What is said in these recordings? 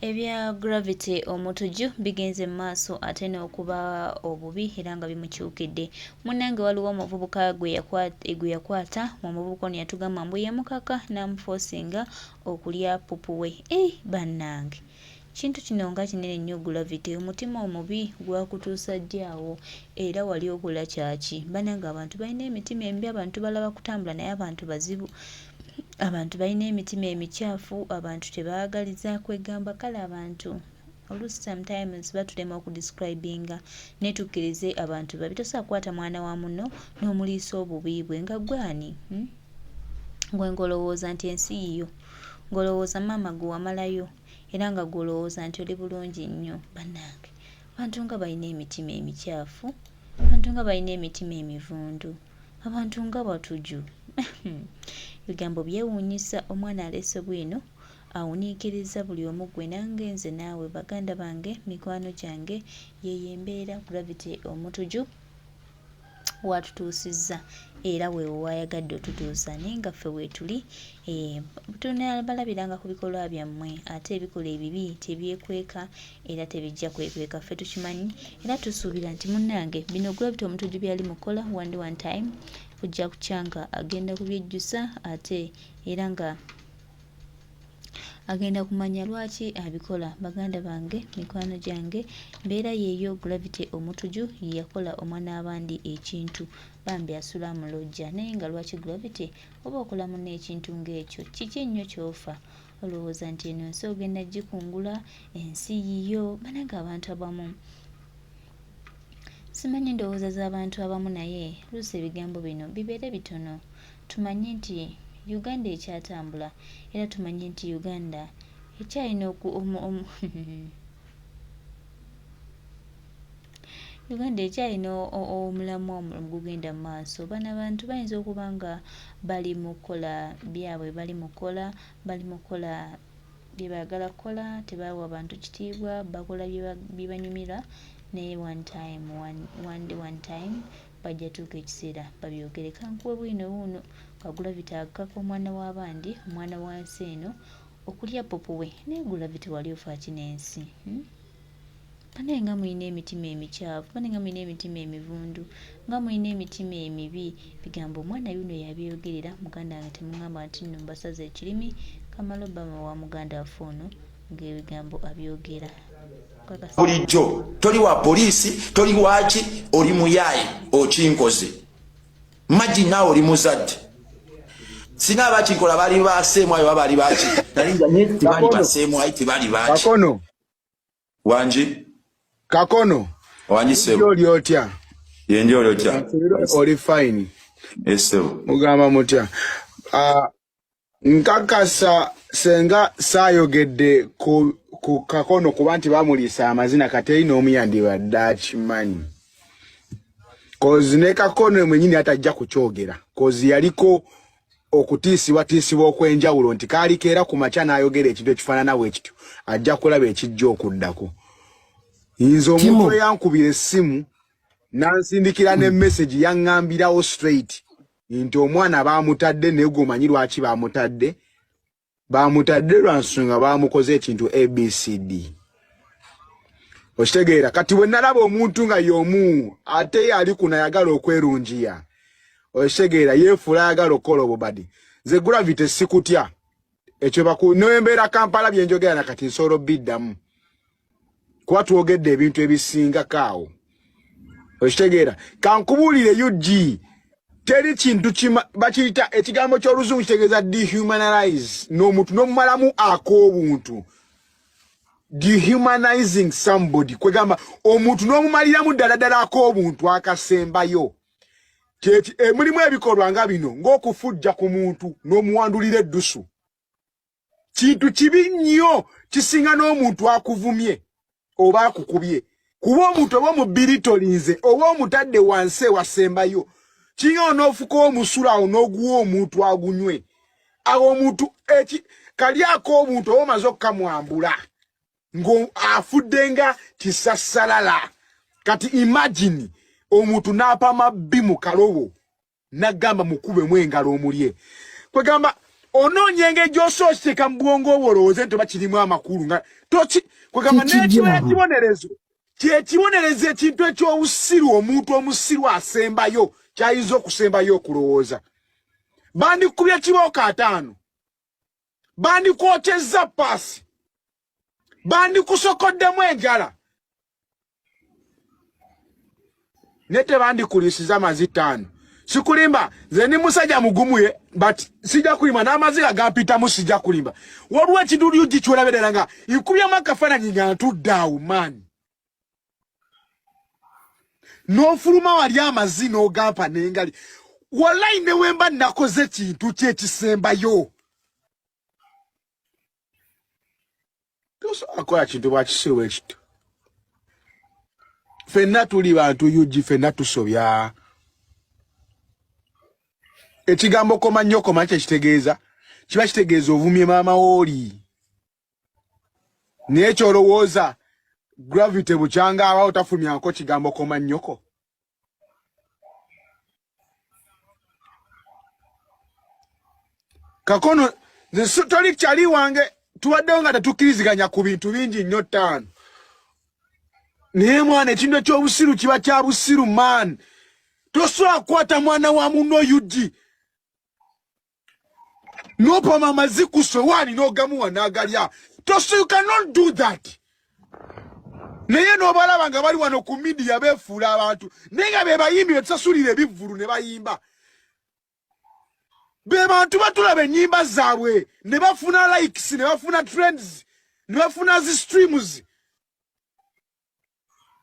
Ebya gravity omutujju bigenze maaso ate n'okuba obubi era nga bimukyukidde. Munnange waliwo omuvubuka gwe yakwata omuvubuka ono yatugamba mbu yamukaka n'amufoosinga okulya pupu we. Bannange kintu kino nga kinene nnyo gravity, omutima omubi gwakutuusa ddyawo era wali okola kyaki. Bannange abantu balina emitima emibi, abantu balaba kutambula naye abantu bazibu. Abantu balina emitima emikyafu, abantu tebaagaliza kwegamba. Kale abantu oluusi sometimes batulema okudescribinga ne tukkirize abantu babi. Tosobola kukwata mwana wa muno n'omuliisa obubi bwe nga gwani gwe ngolowooza nti ensi yiyo, ngolowooza maama gwe wamalayo era nga golowooza nti oli bulungi nnyo. Bannange abantu nga balina emitima emikyafu, abantu nga balina emitima emivundu, abantu nga batujju. Ebigambo byewuunyisa. Omwana alese bwino awuniikiriza buli omu, gwe nange nze naawe baganda bange mikwano gyange. Yeyo embeera gravity omutujju watutuusizza era weewo wayagadde otutuusa, naye nga ffe weetuli tunabalabiranga ku bikolwa byammwe, ate ebikola ebibi tebyekweka era tebijja kwekweka, ffe tukimanyi era tusuubira nti munnange bino gravity omutujju byali mukola one time kujja kukyanga agenda kubyejjusa ate era nga agenda kumanya lwaki abikola. Baganda bange mikwano gyange mbeera yeeyo gravity omutujju yakola omwana abandi ekintu bambi asula mu lojja, naye nga lwaki gravity oba okola munno ekintu ng'ekyo kiki ennyo kyofa olowooza nti eno ensi ogenda gikungula ensi yiyo. Bannange abantu abamu simanyi ndowooza z'abantu abamu, naye luusi ebigambo bino bibeere bitono. Tumanye nti Uganda ekyatambula era tumanye nti Uganda ekyalina Uganda ekyalina omulamu ogugenda mu maaso. Bano abantu bayinza okuba nga bali mu kukola byabwe, bali mu kukola bye baagala kukola, tebawa abantu kitiibwa, bakola bye banyumira, naye one time bajja tuuka ekiseera babyogere. Kankuwe bwino buuno ka gravity akaka omwana w'abandi, omwana wa nsi eno okulya popo we, naye gravity wali ofa kinensi. Banaye nga mulina emitima emikyafu, banaye nga mulina emitima emivundu, nga mulina emitima emibi. Bigambo omwana yuno yabyogerera. Muganda wange temugamba nti nno mbasaza ekirimi, Kamala Obama wa muganda waffe ono ng'ebigambo abyogera. Bulijjo toli wa poliisi, toli waki, oli muyaayi okinkoze. Maji naawe oli muzadde. Singa abakinkola bali baseemu ayo bali baki. Nalinga nye tibali baseemu ayo tibali baki. Kakono. Wanji? Kakono. Wanji sebo. Oli otya? Yenje oli otya? Oli fine. Esebo. Mugamba mutya. Nkakasa senga sayogedde ku Kakono kuba nti bamuliisa amazina kate n'omuyandibadde akimanyi. Kozi ne Kakono mwenyini atajja kukyogera. Kozi yaliko okutiisibwa okwenjawulo nti kaali keera ku makya n'ayogera ekintu ekifaanana bwe kityo ajja kulaba ekijja okuddako. Yinza omuntu eyankubira essimu n'ansindikira ne message yaŋŋambirawo straight nti omwana baamutadde naye gwomanyi lwaki baamutadde. Baamutadde lwa nsonga baamukoze ekintu ABCD. Okitegeera kati bwe nalaba omuntu nga y'omu ate yali kuna yagala okwerungiya. Okitegeera yeefuula yagala okukola obubadi. Nze gravity sikutya. Ekyo n'embeera Kampala bye njogera na kati nsobola biddamu. Kuba twogedde ebintu ebisinga kaawo. Okitegeera kankubuulire UG teri kintu bakiyita ekigambo ky'oluzungu kitegeeza dehumanize n'omuntu n'omumalamu ak'obuntu. Dehumanizing somebody kwegamba omuntu n'omumaliramu ddala ak'obuntu akasembayo. Mulimu ebikolwa nga bino ng'okufujja ku muntu n'omuwandulira eddusu. Kintu kibi nnyo kisinga n'omuntu akuvumye oba akukubye. Kuba omuntu oba omubiritolinze oba omutadde wansi ewasembayo. Kinga onoofuka omusula n'oguwa omuntu agunywe. Awo omuntu kali ak'obuntu oba omaze okukamwambula. Afudde nga kisassalala. Kati imagine omuntu n'apa mabbi mu kalobo n'agamba mukube mu engalo omulye. Kwegamba ono nyenge joso seka mbwongo woloze nto bakirimu amakuru nga tochi kwegamba nekiwe kibonerezo kibonereze ekintu ekyobusiru omuntu omusiru asembayo kyayinza okusembayo okulowooza bandikubya kibooka ataano bandikwokyezza paasi bandikusokoddemu enjala nete bandikulisiza amazi 5 sikulimba nze ni musajja mugumuye but sijja kulimba n'amaziga gampitamu sijja kulimba waliwo ekidulyu gikyolaberera nga ikubyamu akafaananyi nga ntudde man n'ofuluma wali amazi n'ogampa n'engali wallahi ne wemba nakoze kintu kyekisembayo tosobola kintu bwakisiru ekito fenna tuli bantu yugi fenna tusobya ekigambo koma nnyo koma kyekitegeeza kiba kitegeeza ovumye maama wooli naye kyolowooza gravity bukyanga abawo tafulumyako kigambo koma nnyoko kakono toli kyali wange tuwaddewo nga tetukkiriziganya ku bintu bingi nnyo 5 naye mwana ekintu ekyobusiru kiba kya busiru man tosobola kukwata mwana wa muno yugi nopama amazi ku sowaani n'ogamuwa n'agalya you cannot do that naye n'obalaba nga bali wano ku midiya beefuula abantu naye nga be bayimbi betusasulira ebivvulu ne bayimba be bantu batulaba ennyimba zaabwe ne bafuna likes ne bafuna trends ne bafuna zi streams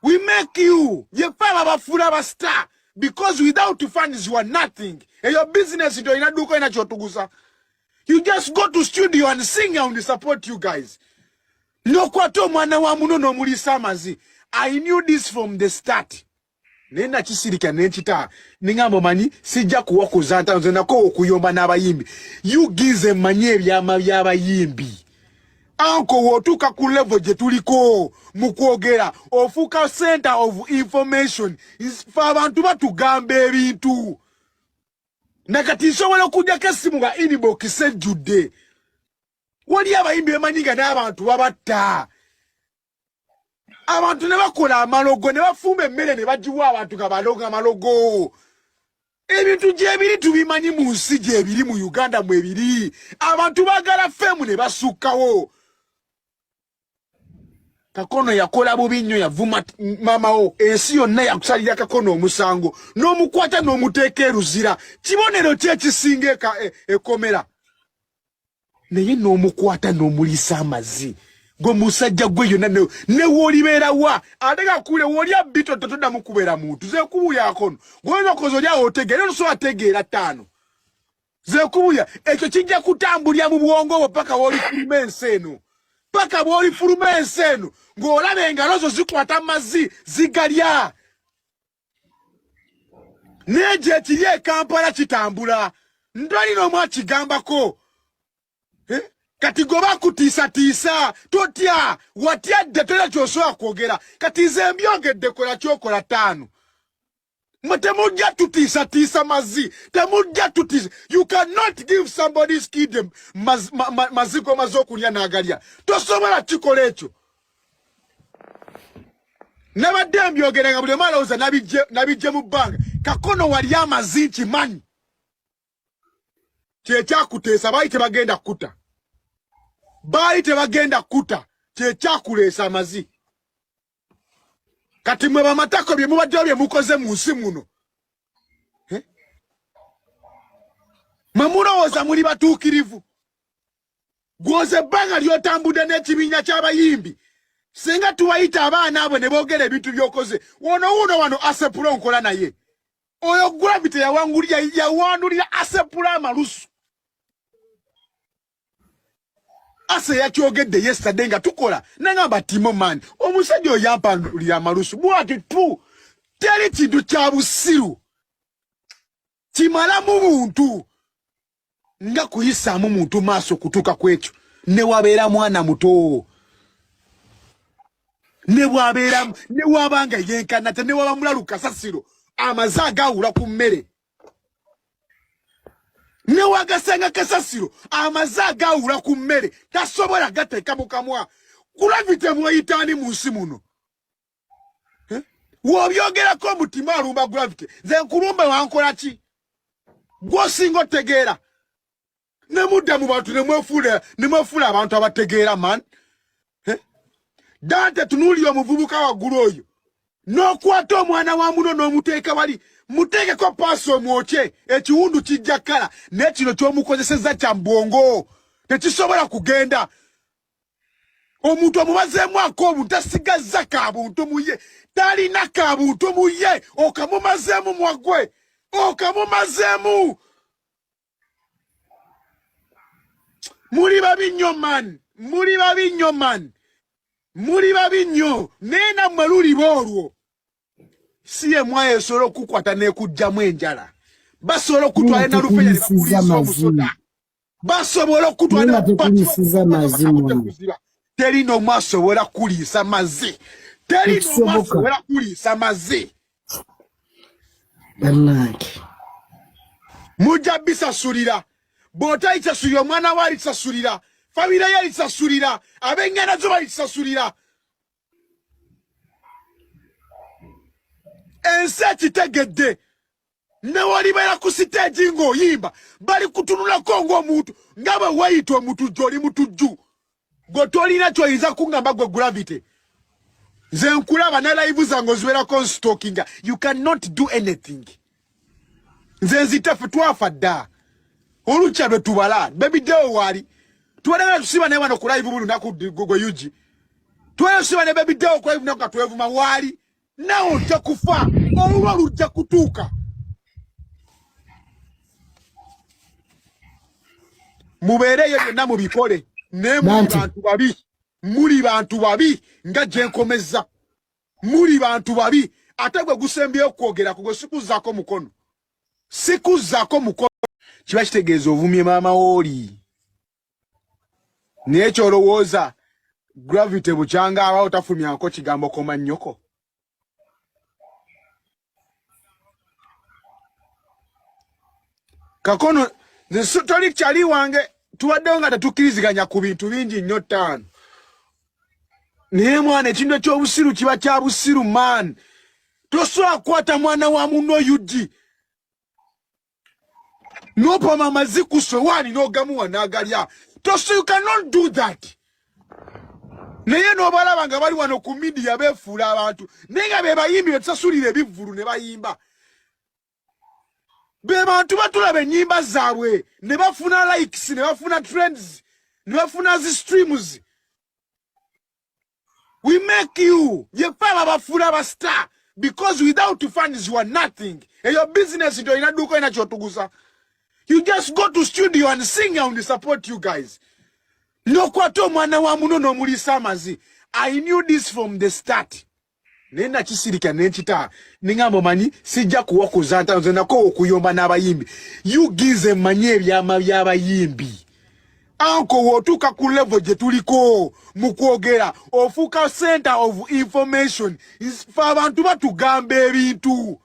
we make you yefa bafuula ba star because without funds you are nothing and your business ndio inaduka inachotugusa you just go to studio and sing and support you guys no kwato mwana wa muno no mulisa amazi I knew this from the start nenda kisirika nenchita ningambo manyi sijja kuwakoza ntanze nako okuyomba n'abayimbi you gize manye by'abayimbi anko wotuka ku level je tuliko mukwogera ofuka center of information fa abantu batugamba ebintu nakati sobola kujja kesimu ga inbox sejjudde wali abayimbi emanyiga n'abantu babatta abantu ne bakola amalogo ne bafumba emmere ne bagiwa abantu nga baloga amalogo ebintu gyebiri tubimanyi mu nsi gyebiri mu Uganda mu ebiri abantu bagala femu ne basukkawo kakono yakola bubi nnyo yavuma mamawo ensi yonna yakusalira kakono omusango n'omukwata n'omuteeka eruzira kibonero kye kisinga ekomera naye n'omukwata n'omulisa amazi gwe musajja gwe yonna ne woolibeera wa ate gakule woolya bito totoddamu kubeera muntu zeekubuya akono gwoyinza okoza oli awo otegeera olusobola ategeera 5 zeekubuya ekyo kijja kutambulya mu bwongo bwo paka woolifuluma ensi eno paka bw'olifuluma ensi eno ng'olaba engalo zo zikwata amazzi zigalya n'egyo ekiri e Kampala kitambula ntolina omu akigambako kati goba kutiisatiisa totya watyadde tolina ky'osobola kwogera kati nze mbyogedde kola kyokola 5 mwe temujja tutiisatiisa mazzi temujja tutiisa you cannot give somebody's kid mazigo maze okulya n'agalya tosobola kikola ekyo nabadde mbyogera nga buli omu alowooza nabijje mu bbanga kakono wali amazi nkimanyi kyekyakuteesa baali tebagenda kutta baali tebagenda kutta kyekyakuleesa amazi kati mwe bamatako bye mubaddewo bye mukoze mu nsi muno mwe mulowooza muli batuukirivu gwoze ebbanga ly'otambudde n'ekibiina ky'abayimbi singa tuwayita abaana abo ne boogera ebintu by'okoze wuuno wano asepula onkola naye oyo gravity yawandulira asepula amalusu ase yakyogedde yesterday nga tukola nangamba timo man omusajja oyo yampandulira amalusu bwati tu teri kintu kya busiru kimalamu muntu nga kuyisaamu muntu maaso kutuuka kwekyo ne wabeera mwana muto ne wabanga yenkanata ne waba mulalu kasasiro amaze agawula ku mmere ne wagasanga kasasiro amazaga ula ku mmere tasobola gateeka mu kamwa gravity mweyitaani mu nsi muno wobyogerako mutima alumba gravity nze nkulumba wankola ki gwosinga otegeera ne mudda mu bantu ne mwefuula abantu abategeera man Dante tunuulira omuvubuka waggulu oyo n'okwata omwana wa muno n'omuteeka wali muteekeko paasi omwokye ekiwundu kijja kkala naye kino ky'omukozesezza kya mbwongo tekisobola kugenda omuntu omumazeemu ak'obuntu tasigazza kabuntu mu ye talina kabuntu mu ye okamumazeemu mwaggwe okamumazeemu muri babi nnyo man muri babi nnyo man muri babi nnyo naye nammwe luliba olwo si ye mwayo esobola okukwata n'ekugjamu enjala basobola okutwala na lufeenya ne bakuliisa omusoda basobola okutwala teri n'omu asobola kuliisa mazzi teri n'omu asobola kuliisa mazzi mujja bisasulira bw'otalisasulira omwana we alisasulira famire ye alisasulira ab'enganda zo balisasulira ensi ekitegedde ne walibeera ku siteegi ng'oyimba bali kutunulako ng'omuntu nga bwe weeyita omutujju oli mutujju gwe tolina kyoyinza kuŋŋamba gwe gravity nze nkulaba ne live zange oziwerako nstalkinga you cannot do anything nze nzitefe twafa dda olukya lwe tubala bebidewo waali tubalengera tusiba naye wano ku live buli lunaku gwe yugi tubalengera tusiba ne bebidewo ku live naku katwevuma waali nawe ojja kufa olulwa lujja kutuuka mubeereyo byonna mubikole naye muli bantu babi nga gye nkomezza muli bantu babi ate gwe gusembyeyo okwogerako gwe sikuzzaako mukono kiba kitegeeza ovumye maama wooli naye kyolowooza gravity bukyanga abawo tafulumyako kigambo koma nnyoko kakono toli kyali wange tubaddewo nga tetukkiriziganya ku bintu bingi nnyo ttaano naye mwana ekintu ekyobusiru kiba kya busiru man tosobola kukwata mwana wa muno yugi n'opama amazzi ku sowaani n'ogamuwa n'agalya you cannot do that naye n'obalaba nga bali wano ku midiya beefuula abantu naye nga be bayimbi betusasulira ebivvulu ne bayimba be bantu batulaba ennyimba zaabwe ne bafuna likes ne bafuna trends ne bafuna zi streams we make you yefe ababafuula ba star because without funds you are nothing eyo business ndio inaduka ina kyotugusa you just go to studio and sing and support you guys no kwato mwana wa muno no mulisa amazi I knew this from the start nenda kisirika nenchita ningambo manyi sijja kuwakoza ntanze nako okuyomba n'abayimbi you gize manye ebyama by'abayimbi anko wotuka ku level gye tuliko mu kwogera ofuka center of information fa abantu batugamba ebintu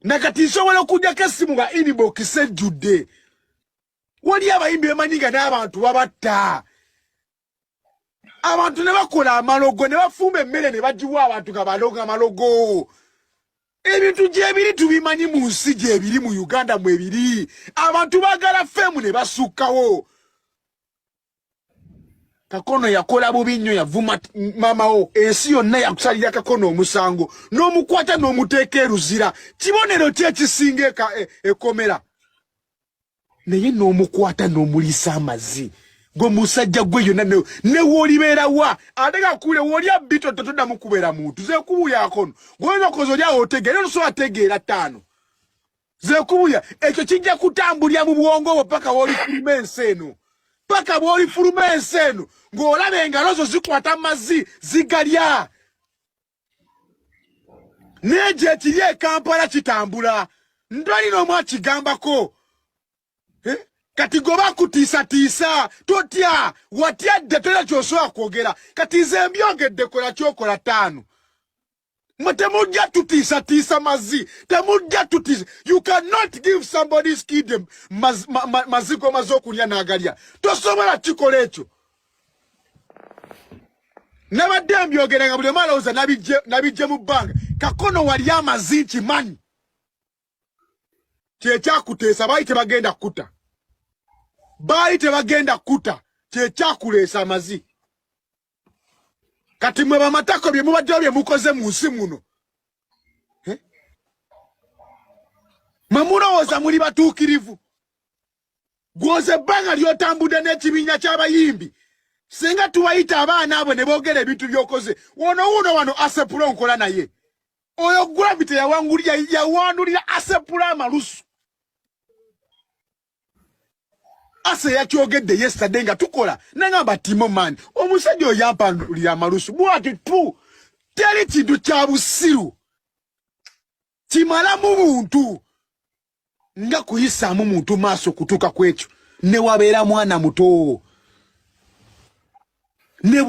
nakati nsobola okujjako essimu nga inbox sejjudde wali abayimbi bemanyiga n'abantu babatta abantu ne bakola amalogo ne bafumba emmere ne bagiwa abantu nga baloga amalogo ebintu gyebiri tubimanyi mu nsi gyebiri mu Uganda mwebiri abantu bagala femu ne basukkawo Kakono yakola bubi nnyo yavuma mamawo ensi yonna yakusalira Kakono omusango n'omukwata n'omuteeka eruzira kibonero kye kisinga ekomera naye n'omukwata n'omulisa amazzi gwe musajja gwe yonna ne woolibeera wa ate gakule woolya bito totoddamu kubeera muntu ze kubuya akono gwoyinza koza oli awo otegeera olusobola ategeera ttaano ze kubuya ekyo kijja kutambulya mu bwongo bwo paka woolifuluma ensi eno paka bw'olifuluma ensi eno ng'olaba engalo zo zikwata amazzi zigalya n'egyo ekiri e Kampala kitambula ntolina omu akigambako kati goba kutiisatiisa totya watyadde tolina ky'osobola kwogera kati nze mbyogedde kola kyokola ttaano Temujja tutiisa mazi. Temujja tutiisa. You cannot give somebody's kid maziko mazokulya nagalya. Tosobola kikola ekyo. Nabadde mbyogeranga buli malowooza nabijje mu bbanga. Kakono wali amazi kimanyi. Kyekyakuteesa baali tebagenda kutta. Baali tebagenda kutta. Kyekyakuleesa amazi. Kati mwe bamatako bye mubadde bye mukoze mu nsi muno. Mamulowooza muli batuukirivu. Gwoze ebbanga ly'otambudde n'ekibiina ky'abayimbi. Singa tubayita abaana abo ne boogera ebintu by'okoze. Wuuno wano asepula onkola naye. Oyo Gravity yawandulira asepula amalusu. Ase yakyogedde yesterday nga tukola nangamba timo man omusajja oyo yampandulira amalusu bwati tu teri kintu kya busiru kimalamu muntu nga kuyisaamu muntu maaso kutuuka kwekyo ne wabeera mwana muto ne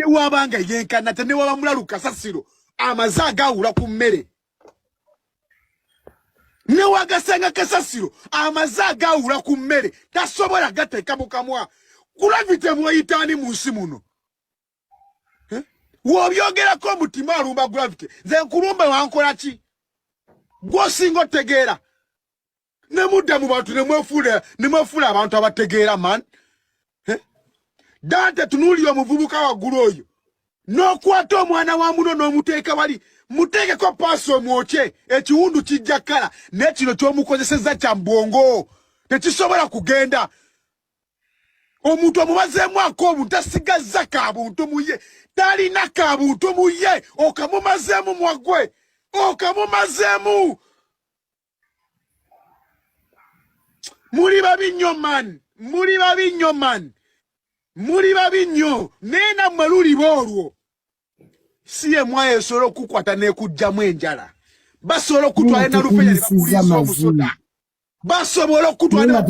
wabanga yenkanata ne waba mulalu kasasiro amaze agawula ku mmere ne wagasanga kasasiro amaze agawula ku mmere tasobola gateeka mu kamwa Gravity mweyitaani mu nsi muno w'obyogerako omutima alumba Gravity nze nkulumba wankola ki gw'osinga otegeera ne mudda mu bantu ne mwefuula abantu abategeera man Dante tunuulira omuvubuka waggulu oyo n'okwata omwana wa muno n'omuteeka wali muteekeko paasi omwokye ekiwundu kijja kkala n'ekino ky'omukozesezza kya mbwongo tekisobola kugenda omuntu omubazeemu ak'obuntu tasigazza kabuntu mu ye talina kabuntu mu ye okamumazeemu mwagwe okamumazeemu muli babi nnyo man muli babi nnyo man muli babi nnyo naye nammwe luliba olwo si ye mwayo esobola okukwata n'ekugjamu enjala basobola okutwala nalufenya ne bakuliisa omusoda basobola okutwala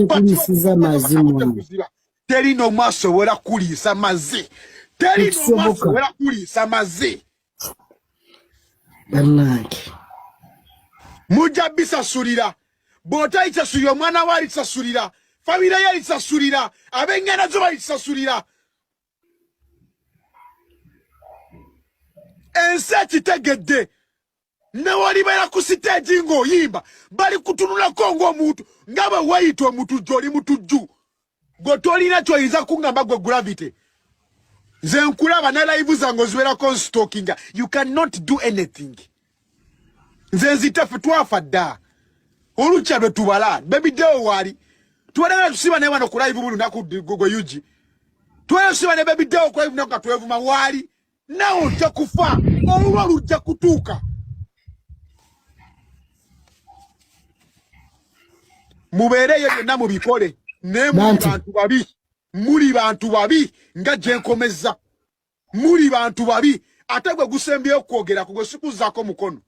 teri n'omu asobola kuliisa mazzi teri n'omu asobola kuliisa mazzi mujja bisasulira bw'otayisasulira omwana we alisasulira famire ye alisasulira ab'enganda zo balisasulira ensi ekitegedde ne walibeera ku siteegi ng'oyimba bali kutunulako ng'omuntu nga bwe wayita omutujju oli mutujju gwe tolina kyoyinza kuŋŋamba gwe Gravity nze nkulaba ne live zange oziwerako nstalkinga you cannot do anything nze nzitefe twafa dda olukya lwe tubala bebidewo waali tubalagala tusiba naye wano ku live buli lunaku gwe yugi tuwera tusiba ne bebidewo ku live lunaku nga twevuma waali nawe ojja kufa olwo lujja kutuuka mubeereyo byonna mubikole naye muli bantu babi nga gye nkomezza muli bantu babi ate gwe gusembyeyo okwogerako gwe sikuzzaako mukono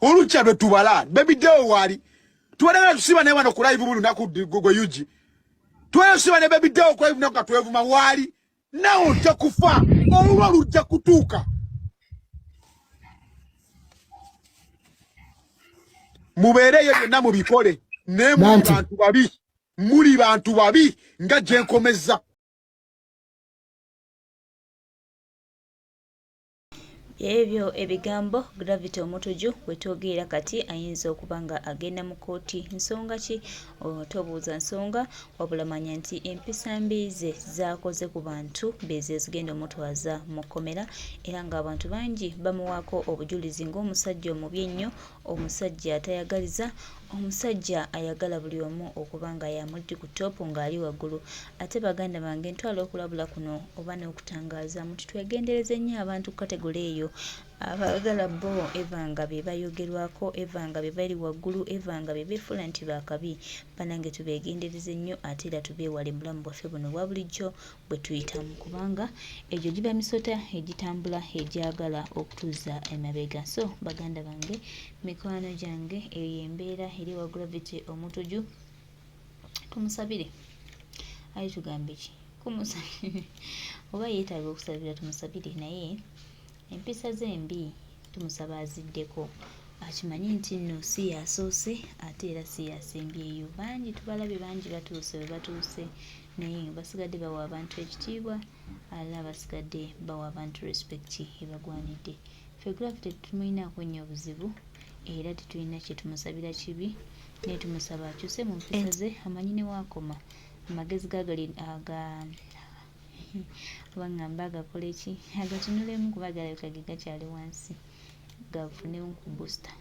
olukya lwe tubala bebidewo waali tubalagala tusiba naye wano ku live buli lunaku gwe yugi tuwera tusiba ne bebidewo ku live lunaku nga twevuma waali nawe ojja kufa olwo lujja kutuuka mubeereyo byonna mubikole naye muli bantu babi nga gye nkomezza ebyo ebigambo Gravity Omutujju bwe twogerera kati ayinza okuba nga agenda mu kooti nsonga ki tobuuza nsonga wabula manya nti empisa mbi ze zaakoze ku bantu bezo zigenda omutwaza mu kkomera era ng'abantu bangi bamuwaako obujulizi ng'omusajja omubi ennyo omusajja atayagaliza omusajja ayagala buli omu okuba nga yamuddi ku ttopu ng'ali waggulu ate baganda bange ntwala okulabula kuno oba n'okutangaaza muti twegendereze nnyo abantu kategole eyo abagala bo evanga be bayogerwako evanga be bali waggulu evanga be beefula nti baakabi banange tubeegendereze nnyo ate era tubeewale mulamu bwaffe buno bwa bulijjo bwe tuyitamu kubanga egyo giba misota egitambula egyagala okutuuza emabega so baganda bange mikwano gyange eyo embeera eri wa Gravity Omutujju tumusabire ayi tugambe ki kumusabire oba yeetaaga okusabira tumusabire naye empisa zembi tumusaba aziddeko akimanyi nti nno si yasoose ate era si yasembyeyo. Bangi tubalabye bangi batuuse we batuuse naye basigadde bawa abantu ekitiibwa ala basigadde bawa abantu respect ebagwanidde. Ffe Graph tetumulinaako nnyo obuzibu era tetulina kyetumusabira kibi naye tumusaba akyuse mu mpisa ze amanyi ne waakoma amagezi gagali baŋŋamba agakole ki agatunulemu kuba galabika ge gakyali wansi gafunemu ku booster.